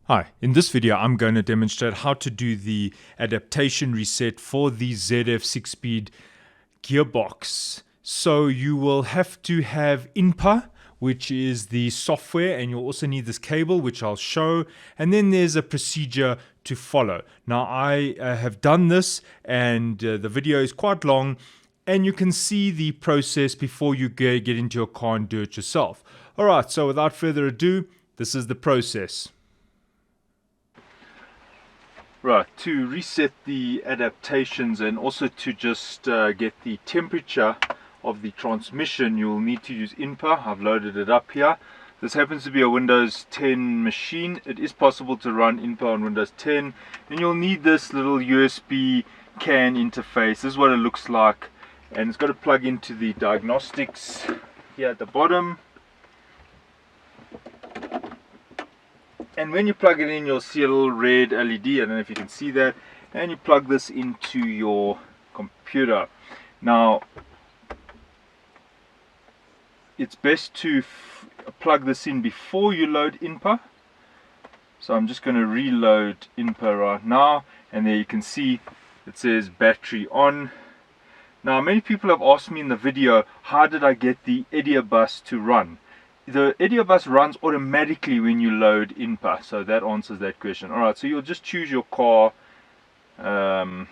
Hi, in this video I'm going to demonstrate how to do the adaptation reset for the ZF6 speed gearbox. So you will have to have INPA, which is the software, and you'll also need this cable, which I'll show, and then there's a procedure to follow. Now I have done this, and the video is quite long, and you can see the process before you get into your car and do it yourself. Alright, so without further ado, this is the process. Right, to reset the adaptations and also to just get the temperature of the transmission, you'll need to use INPA. I've loaded it up here. This happens to be a Windows 10 machine. It is possible to run INPA on Windows 10. And you'll need this little USB CAN interface. This is what it looks like. And it's got to plug into the diagnostics here at the bottom. And when you plug it in, you'll see a little red LED. I don't know if you can see that. And you plug this into your computer. Now, it's best to plug this in before you load INPA. So I'm just going to reload INPA right now. And there you can see it says battery on. Now, many people have asked me in the video, how did I get the bus to run? The bus runs automatically when you load INPA, so that answers that question. Alright, so you'll just choose your car, and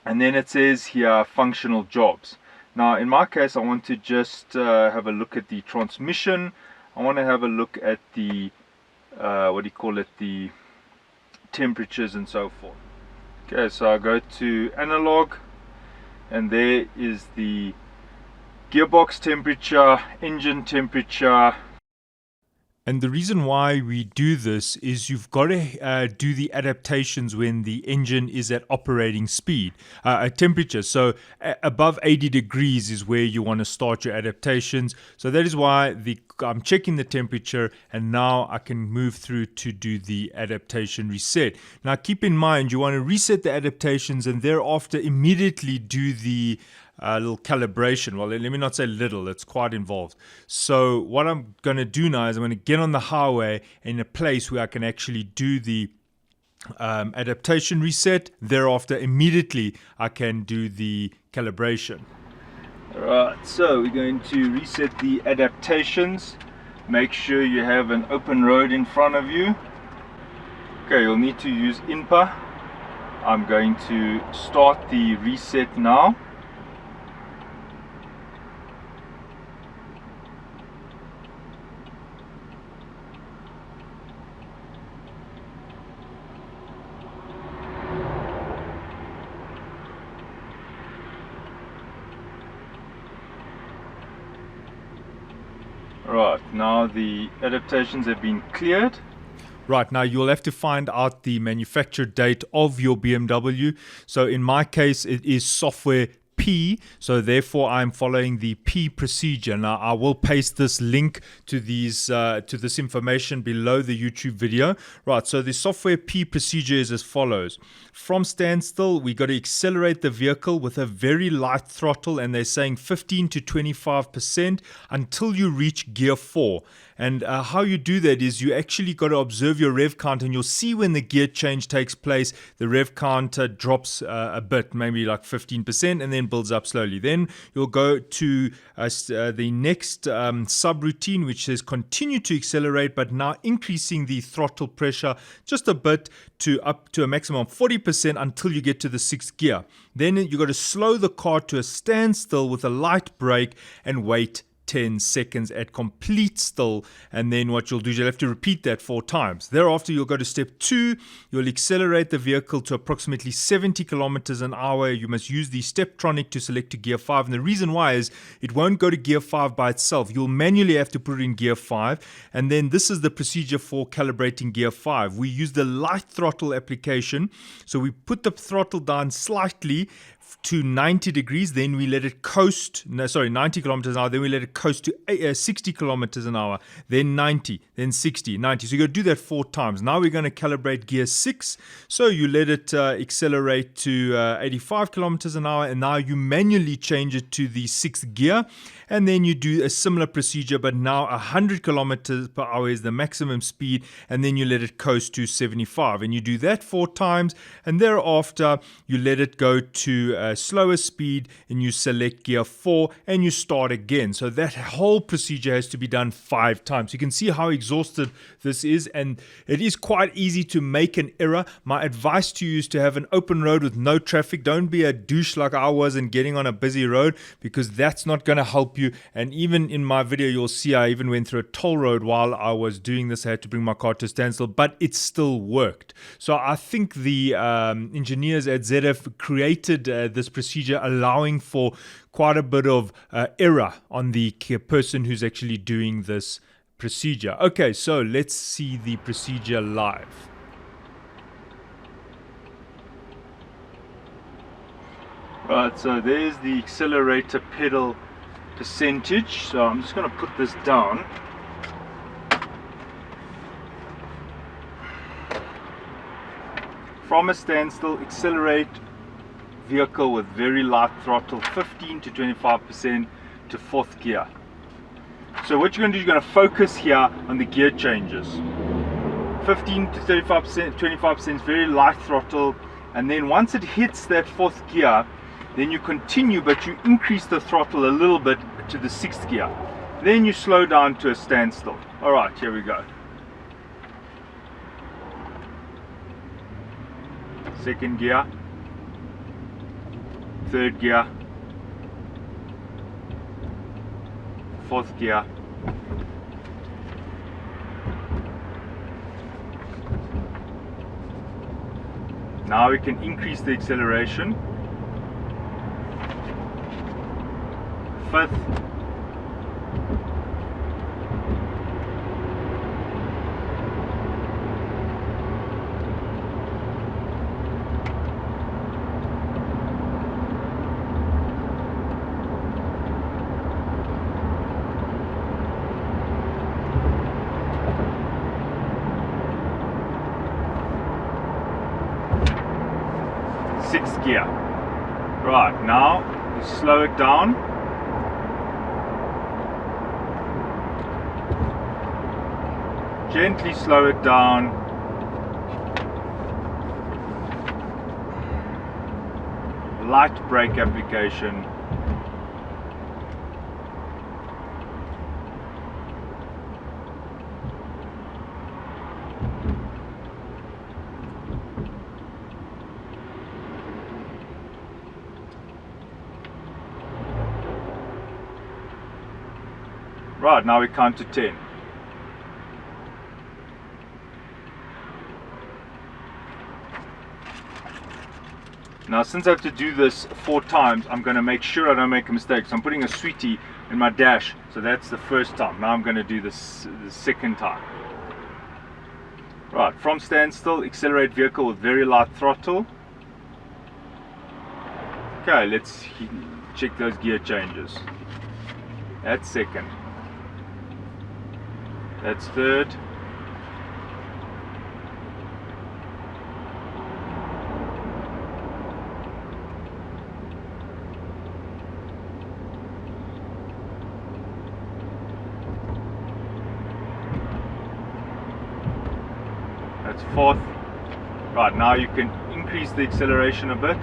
then it says here functional jobs. Now in my case I want to just have a look at the transmission. I want to have a look at the the temperatures and so forth. Okay, so I go to analog, and there is the gearbox temperature, engine temperature. And the reason why we do this is you've got to do the adaptations when the engine is at operating speed, temperature. So above 80 degrees is where you want to start your adaptations. So that is why I'm checking the temperature, and now I can move through to do the adaptation reset. Now keep in mind, you want to reset the adaptations and thereafter immediately do the little calibration. Well, let me not say little, it's quite involved. So what I'm going to do now is I'm going to get on the highway in a place where I can actually do the adaptation reset. Thereafter, immediately I can do the calibration. Alright, so we're going to reset the adaptations. Make sure you have an open road in front of you. Okay, you'll need to use INPA. I'm going to start the reset now. Right, now the adaptations have been cleared. Right, now you'll have to find out the manufacture date of your BMW. So in my case, it is software P, so therefore I'm following the P procedure. Now I will paste this link to this information below the YouTube video. Right, so the software P procedure is as follows. From standstill, we got to accelerate the vehicle with a very light throttle, and they're saying 15 to 25% until you reach gear 4. And how you do that is you actually got to observe your rev count, and you'll see when the gear change takes place, the rev count drops a bit, maybe like 15%, and then builds up slowly. Then you'll go to the next subroutine, which says continue to accelerate, but now increasing the throttle pressure just a bit to up to a maximum of 40% until you get to the 6th gear. Then you got to slow the car to a standstill with a light brake and wait 10 seconds at complete still, and then what you'll do is you'll have to repeat that 4 times. Thereafter, you'll go to step 2. You'll accelerate the vehicle to approximately 70 kilometers an hour. You must use the Steptronic to select to gear 5, and the reason why is it won't go to gear 5 by itself. You'll manually have to put it in gear 5, and then this is the procedure for calibrating gear 5. We use the light throttle application, so we put the throttle down slightly to 90 degrees, then we let it coast, 90 kilometers an hour, then we let it coast to 60 kilometers an hour, then 90, then 60, 90. So you're going to do that 4 times. Now we're going to calibrate gear 6. So you let it accelerate to 85 kilometers an hour, and now you manually change it to the 6th gear, and then you do a similar procedure, but now 100 kilometers per hour is the maximum speed, and then you let it coast to 75, and you do that 4 times, and thereafter you let it go to a slower speed, and you select gear 4, and you start again. So that whole procedure has to be done 5 times. You can see how exhausted this is, and it is quite easy to make an error. My advice to you is to have an open road with no traffic. Don't be a douche like I was and getting on a busy road, because that's not going to help you. And even in my video, you'll see I even went through a toll road while I was doing this. I had to bring my car to a standstill, but it still worked. So I think the engineers at ZF created this procedure, allowing for quite a bit of error on the person who's actually doing this procedure. Okay, so let's see the procedure live. Right, so there's the accelerator pedal percentage. So I'm just going to put this down. From a standstill, accelerate vehicle with very light throttle, 15 to 25% to 4th gear. So what you're going to do, you're going to focus here on the gear changes. 15 to 35%, 25% is very light throttle, and then once it hits that 4th gear, then you continue, but you increase the throttle a little bit to the 6th gear. Then you slow down to a standstill. Alright, here we go. 2nd gear, 3rd gear, 4th gear, now we can increase the acceleration. 5th, 6th gear. Right, now you slow it down. Gently slow it down. Light brake application. Right, now we count to 10. Now, since I have to do this 4 times, I'm going to make sure I don't make a mistake. So I'm putting a sweetie in my dash. So that's the first time. Now I'm going to do this the 2nd time. Right, from standstill, accelerate vehicle with very light throttle. Okay, let's check those gear changes. That's 2nd. That's 3rd. That's 4th. Right, now you can increase the acceleration a bit.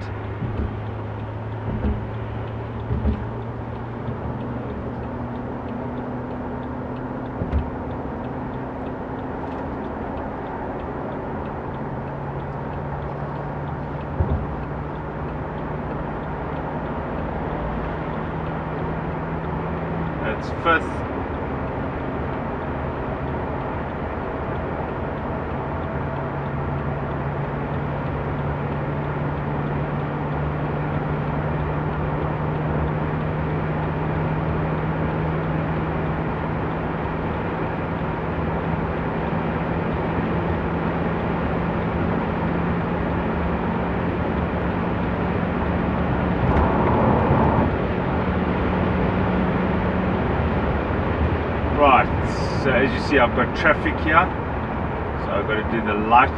That's 5th. Right, so as you see, I've got traffic here, so I've got to do the light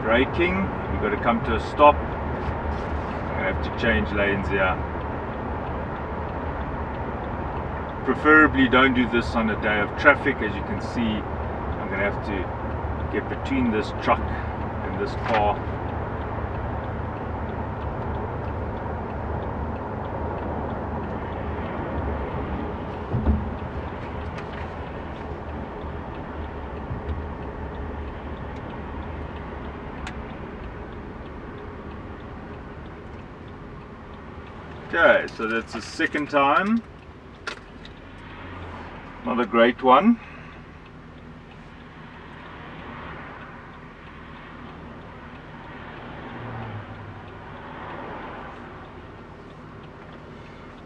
braking. We've got to come to a stop. I have to change lanes here. Preferably don't do this on a day of traffic. As you can see, I'm going to have to get between this truck and this car. Okay, so that's the second time. Not a great one.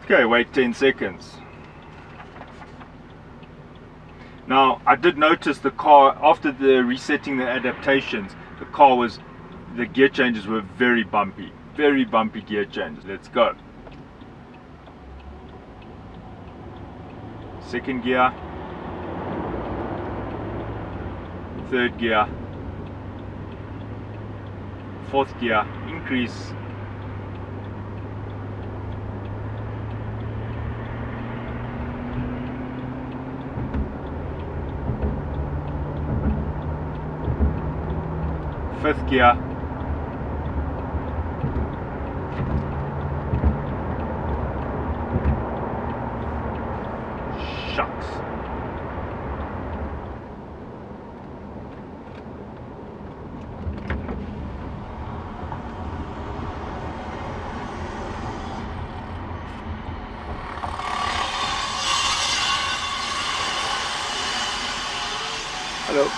Okay, wait 10 seconds. Now, I did notice the car, after the resetting the adaptations, the gear changes were very bumpy gear changes. Let's go. Second gear, third gear, fourth gear, increase, fifth gear, shucks. Hello.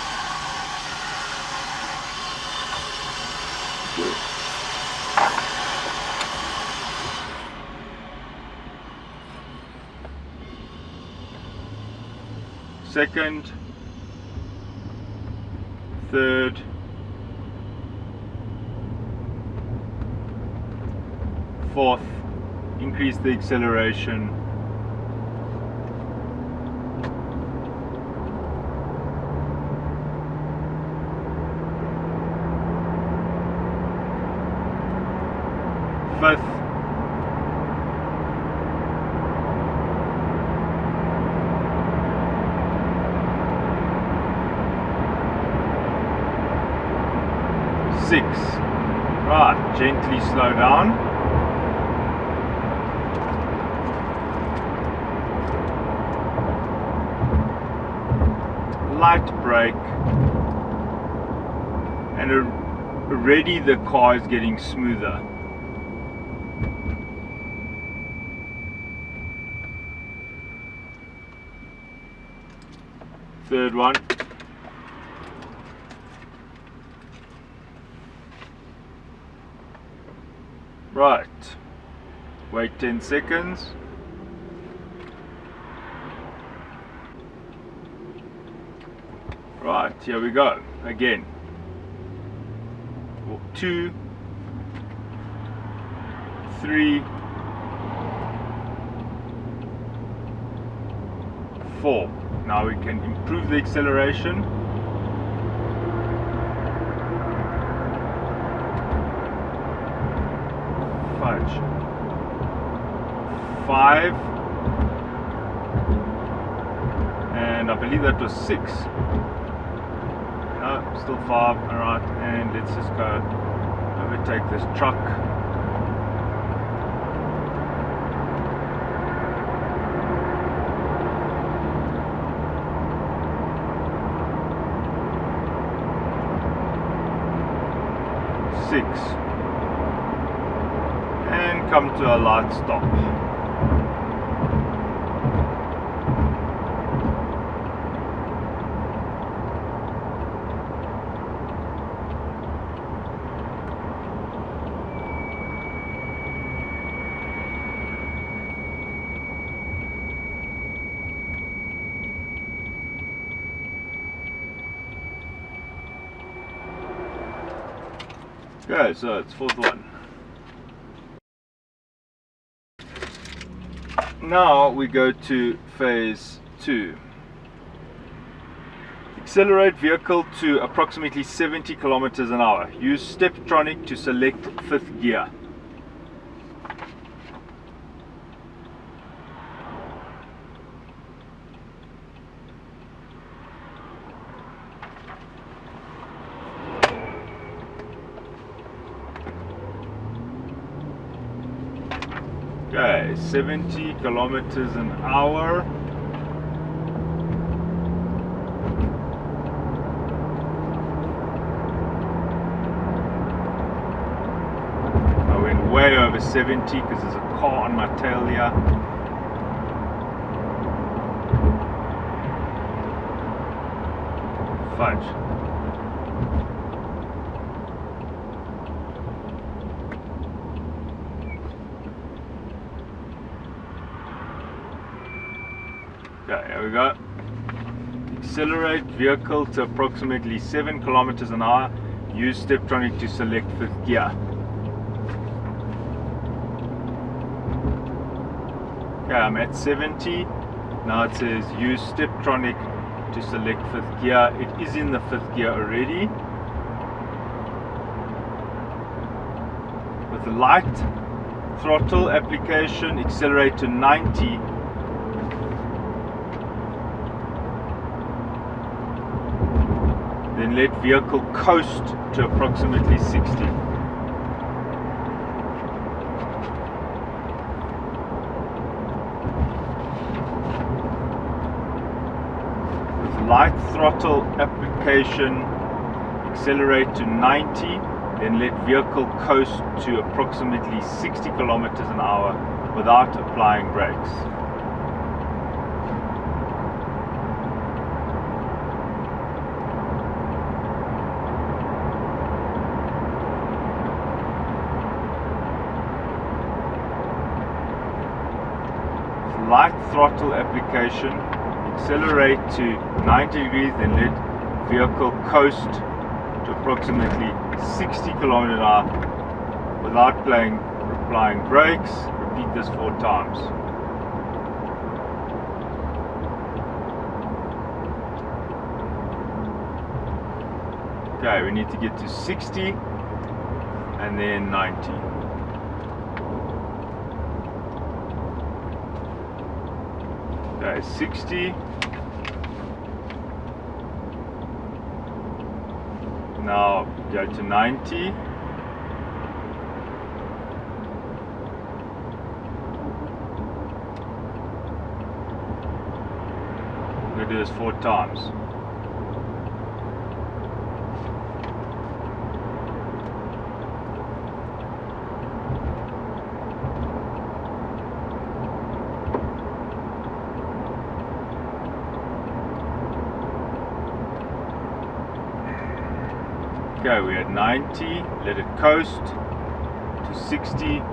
Second, third, fourth, increase the acceleration, fifth, six. Right, gently slow down. Light brake, and already the car is getting smoother. Third one. Right, wait 10 seconds. Right, here we go again. 2, 3, 4. Now we can improve the acceleration. 5, and I believe that was 6. No, still 5. Alright, and let's just go overtake this truck. And come to a light stop. Okay, so it's fourth one. Now we go to phase 2. Accelerate vehicle to approximately 70 kilometers an hour. Use Steptronic to select 5th gear. Okay, 70 kilometers an hour. I went way over 70 because there's a car on my tail here. Fudge. Okay, here we go. Accelerate vehicle to approximately 7 kilometers an hour. Use Steptronic to select 5th gear. Okay, I'm at 70. Now it says use Steptronic to select 5th gear. It is in the 5th gear already. With the light throttle application, accelerate to 90. Then let vehicle coast to approximately 60. With light throttle application, accelerate to 90, then let vehicle coast to approximately 60 kilometers an hour without applying brakes. Light throttle application, accelerate to 90 degrees, then let vehicle coast to approximately 60 kilometers an hour without applying brakes. Repeat this 4 times. Okay, we need to get to 60 and then 90. Okay, 60. Now go to 90. I'm going to do this 4 times. Okay, we're at 90, let it coast to 60.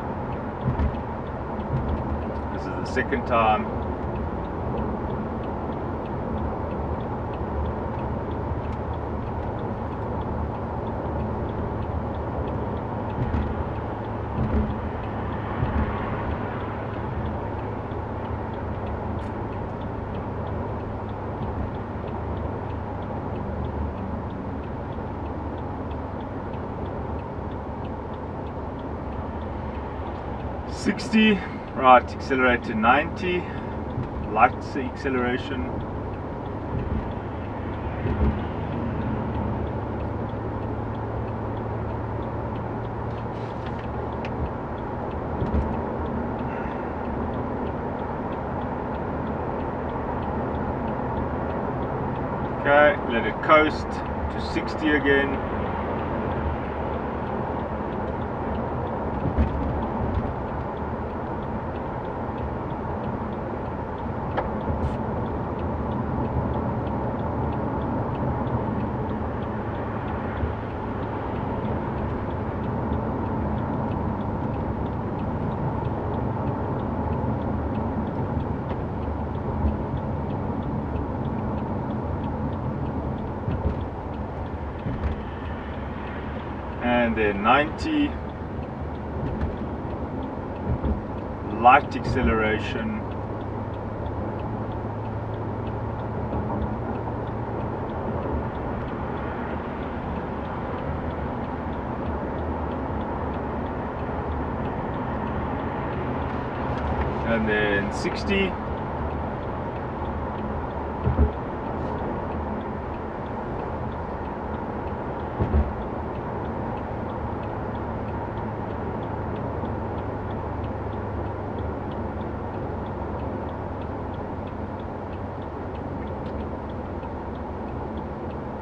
This is the second time. Right, accelerate to 90, light acceleration. Okay, let it coast to 60 again. And then 90, light acceleration. and then 60.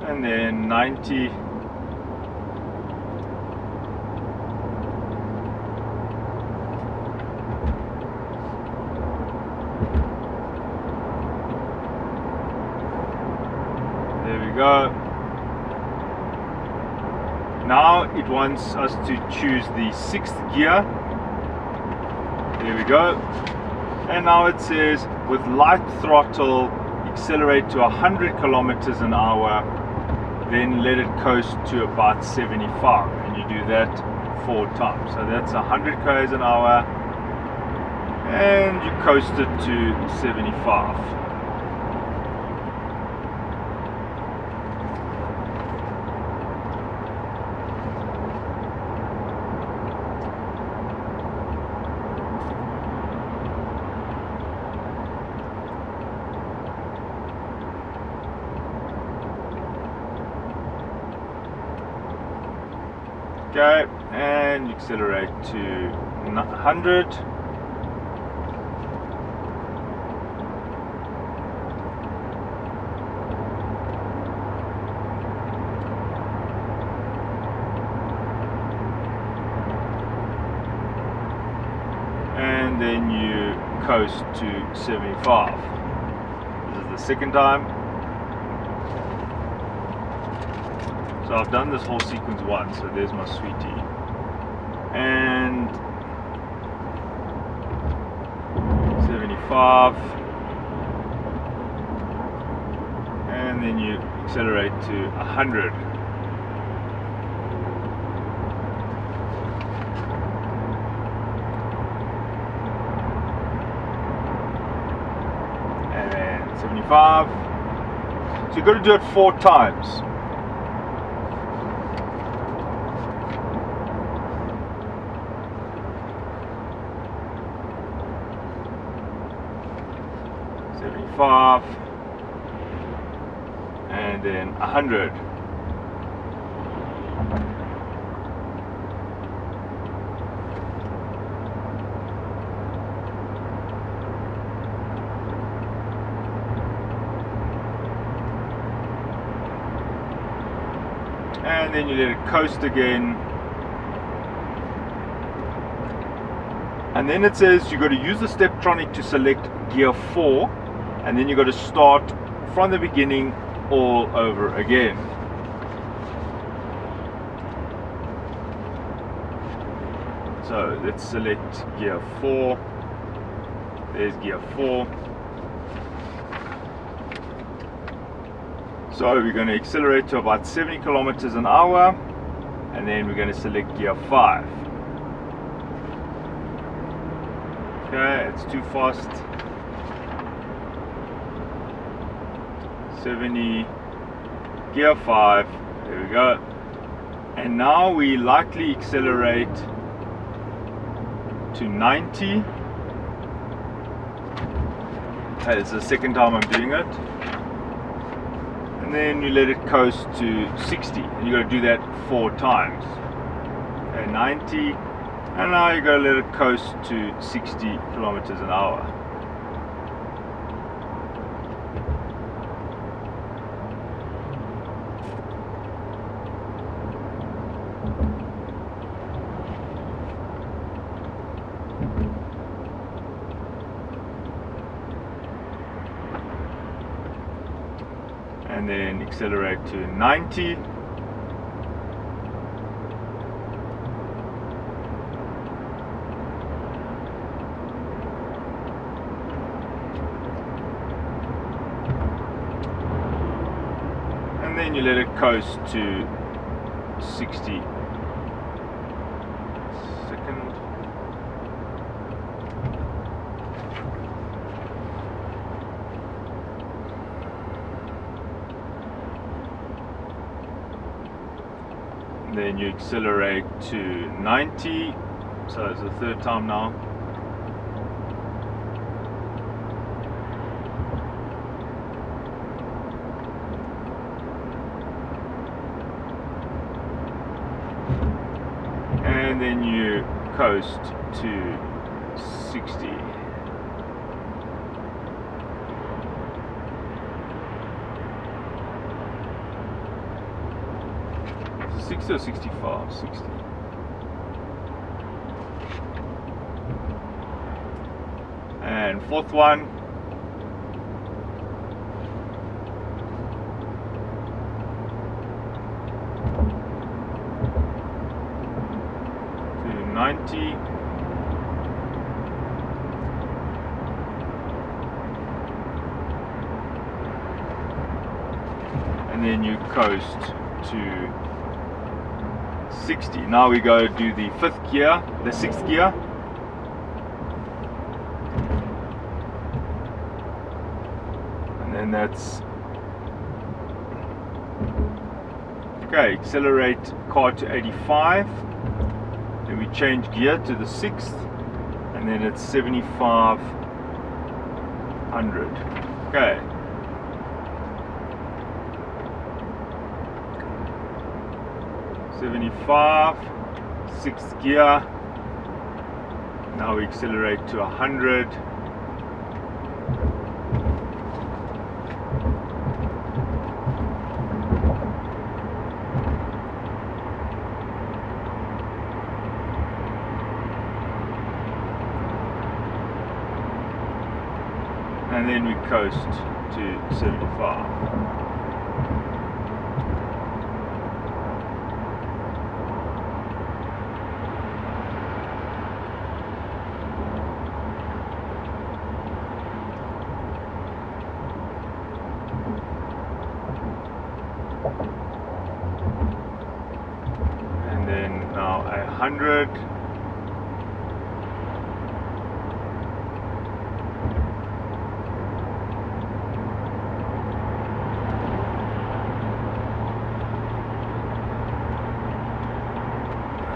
And then 90. There we go. Now it wants us to choose the 6th gear. There we go. And now it says with light throttle accelerate to 100 kilometers an hour, then let it coast to about 75, and you do that 4 times. So that's 100 km an hour, and you coast it to 75. Okay, and you accelerate to 100. And then you coast to 75. This is the second time. So I've done this whole sequence once, so there's my sweetie. And 75. And then you accelerate to 100. And then 75. So you've got to do it 4 times. And then 100. And then you let it coast again. And then it says you got to use the Steptronic to select gear 4, and then you got to start from the beginning all over again. So let's select gear 4. There's gear 4. So we're going to accelerate to about 70 kilometers an hour, and then we're going to select gear 5. Okay, it's too fast. 70, gear 5, there we go. And now we lightly accelerate to 90. It's the second time I'm doing it. And then you let it coast to 60. And you got to do that 4 times. Okay, 90. And now you got to let it coast to 60 kilometers an hour. And then accelerate to 90. And then you let it coast to 60 seconds. Then you accelerate to 90, so it's the third time now. and then you coast to 60. 60 or 65? 60. And fourth one. To 90. And then you coast to 60. Now we go do the fifth gear, the sixth gear. And then that's okay. Accelerate car to 85. Then we change gear to the sixth, and then it's 7500. Okay. Sixth gear. Now we accelerate to 100. And then we coast to 75. And then now 100.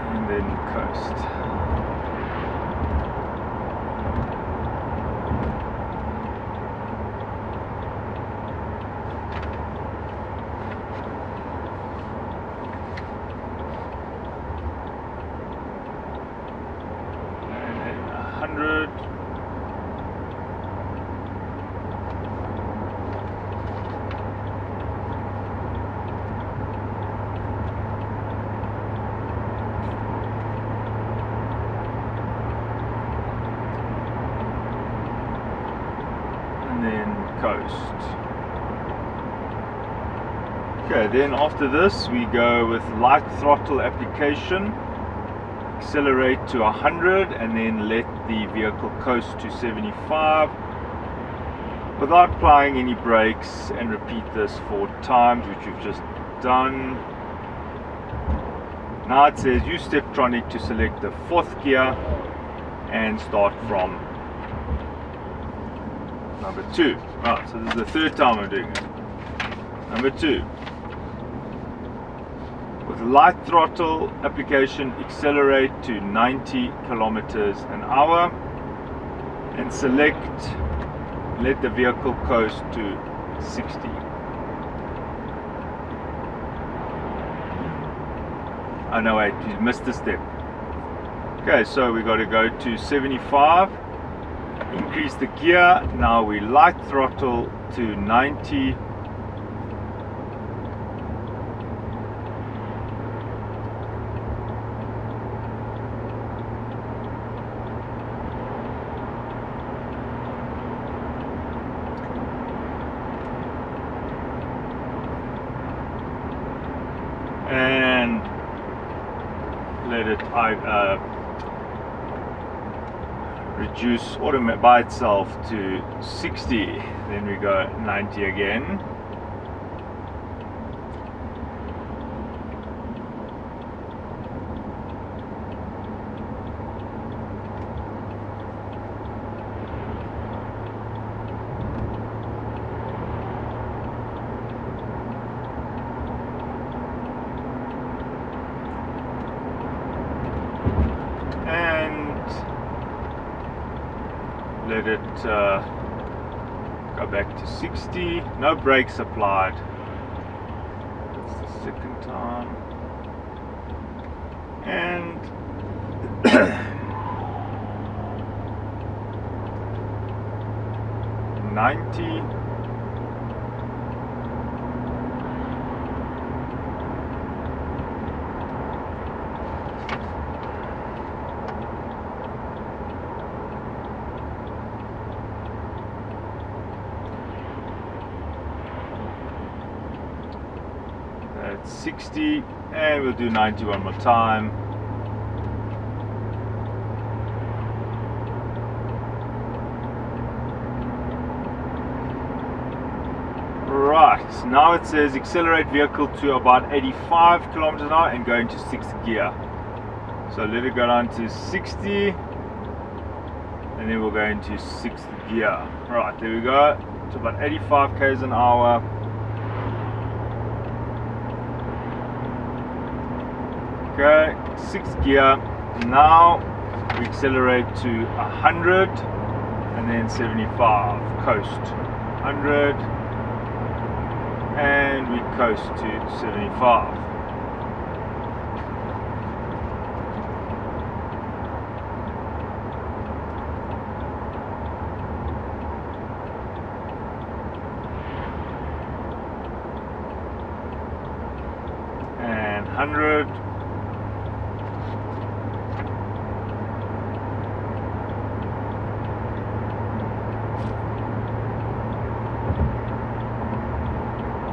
And then coast. And then 100. And then coast. Okay, then after this we go with light throttle application, accelerate to 100 and then let the vehicle coast to 75 without applying any brakes, and repeat this 4 times, which we've just done. Now it says use Steptronic to select the 4th gear and start from number 2. Right, so this is the 3rd time I'm doing it. Number 2. With light throttle application, accelerate to 90 kilometers an hour and select, let the vehicle coast to 60. Oh no, wait, you missed a step. Okay, so we got to go to 75, increase the gear. Now we light throttle to 90. And let it reduce by itself to 60. Then we go 90 again. Let it go back to 60. No brakes applied. That's the 2nd time. And 90. That's 60, and we'll do 90 one more time. Right, now it says accelerate vehicle to about 85 kilometers an hour and go into 6th gear. So let it go down to 60, and then we'll go into 6th gear. Right, there we go, to about 85 k's an hour. Okay, 6th gear. Now we accelerate to 100 and then 75. Coast 100 and we coast to 75. And 100.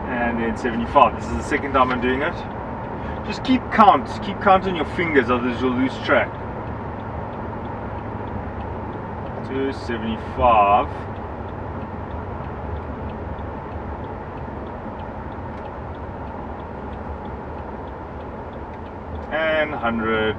And then 75. This is the second time I'm doing it. Just keep count on your fingers, otherwise you'll lose track. To 75. And 100.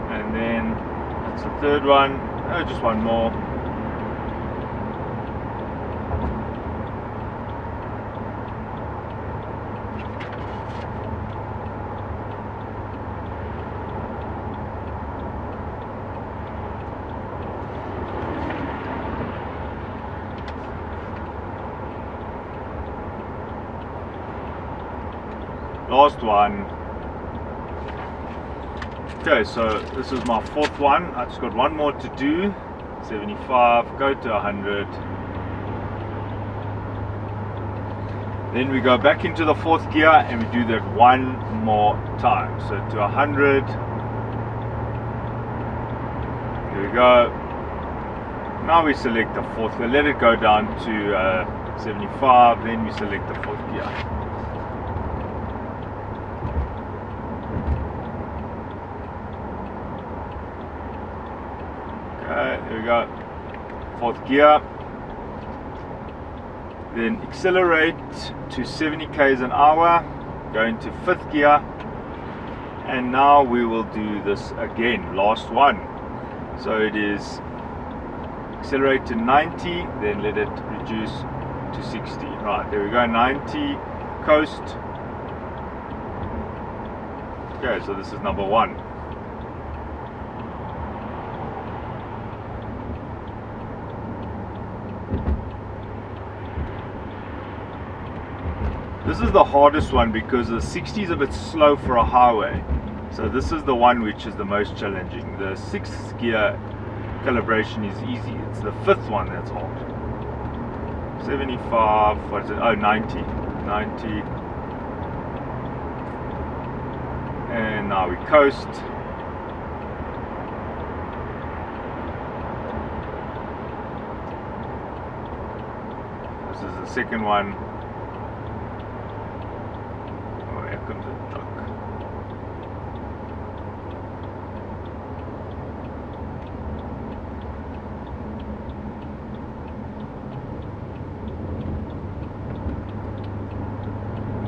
And then that's the third one. Just one more. Last one. Okay, so this is my fourth one. I just got one more to do. 75, go to 100. Then we go back into the 4th gear and we do that one more time. So to 100. Here we go. Now we select the 4th gear. Let it go down to 75. Then we select the 4th gear. There we go, 4th gear. Then accelerate to 70 k's an hour, go into 5th gear, and now we will do this again, last one. So it is accelerate to 90, then let it reduce to 60. Right, there we go, 90, coast. Okay, so this is number 1. This is the hardest one because the 60 is a bit slow for a highway. So this is the one which is the most challenging. The 6th gear calibration is easy. It's the 5th one that's hard. 75, what is it? Oh, 90. 90. And now we coast. This is the second one. Comes a truck.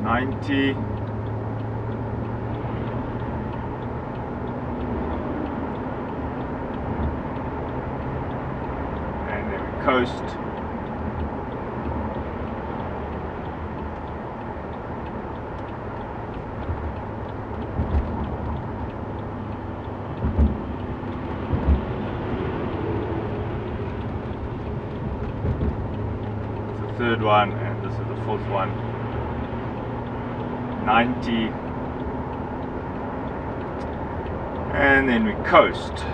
$90. And then we coast. third one, and this is the fourth one. 90. And then we coast.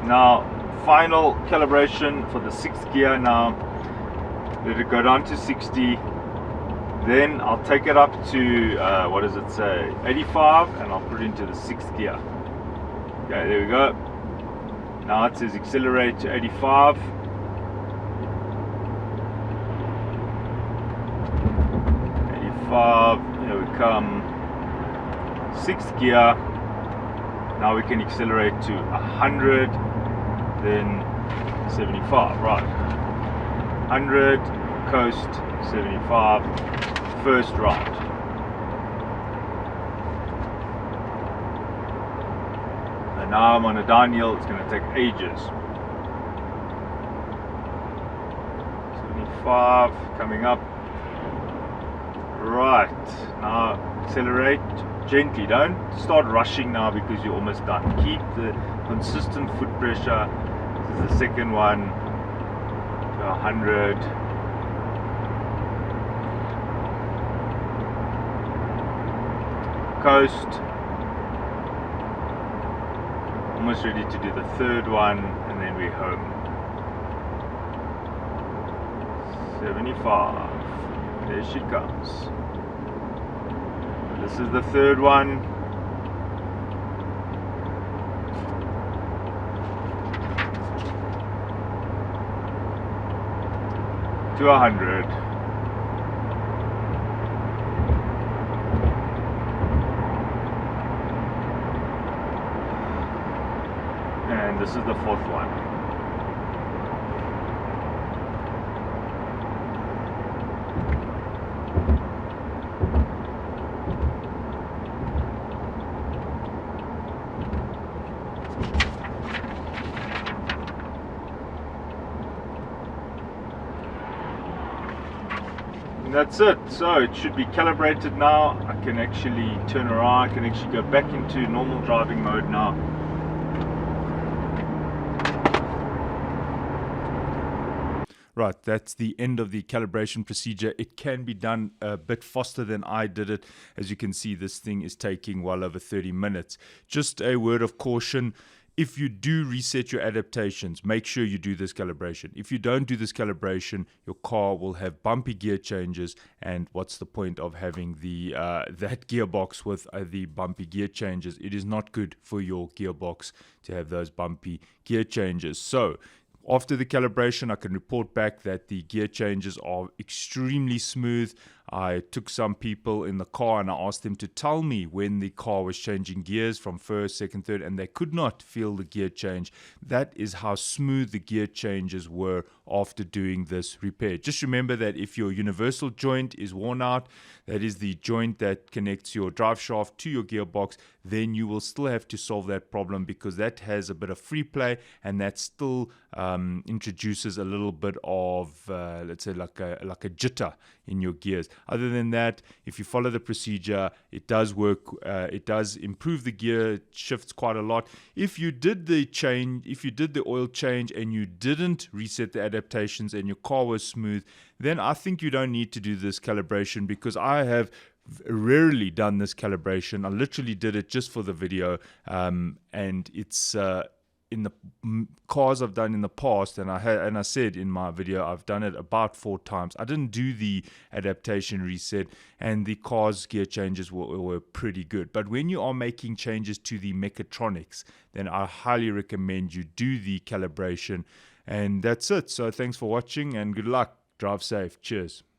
Now, final calibration for the 6th gear. Now, let it go down to 60. Then I'll take it up to, what does it say, 85, and I'll put it into the 6th gear. Okay, there we go. Now it says accelerate to 85. Here we come. 6th gear. Now we can accelerate to 100, then 75. Right. 100, coast, 75, first round. And now I'm on a downhill, it's going to take ages. 75, coming up. Right, now accelerate gently. Don't start rushing now because you're almost done. Keep the consistent foot pressure. This is the second one. To 100. Coast. Almost ready to do the third one, and then we're home. 75. There she comes. This is the third one. To 100. And this is the fourth one. And that's it. So it should be calibrated now. I can actually turn around. I can actually go back into normal driving mode now. Right, that's the end of the calibration procedure. It can be done a bit faster than I did it. As you can see, this thing is taking well over 30 minutes. Just a word of caution. If you do reset your adaptations, make sure you do this calibration. If you don't do this calibration, your car will have bumpy gear changes, and what's the point of having the that gearbox with the bumpy gear changes? It is not good for your gearbox to have those bumpy gear changes. So after the calibration, I can report back that the gear changes are extremely smooth. I took some people in the car and I asked them to tell me when the car was changing gears from first, second, third, and they could not feel the gear change. That is how smooth the gear changes were after doing this repair. Just remember that if your universal joint is worn out, that is the joint that connects your drive shaft to your gearbox, then you will still have to solve that problem because that has a bit of free play, and that still introduces a little bit of, let's say, like a jitter in your gears. Other than that, if you follow the procedure, it does work. It does improve the gear. It shifts quite a lot. If you did the change, if you did the oil change and you didn't reset the adaptations and your car was smooth, then I think you don't need to do this calibration, because I have rarely done this calibration. I literally did it just for the video, and it's in the cars I've done in the past, and I said in my video I've done it about 4 times. I didn't do the adaptation reset, and the car's gear changes were pretty good. But when you are making changes to the mechatronics, then I highly recommend you do the calibration. And that's it. So thanks for watching and good luck. Drive safe. Cheers.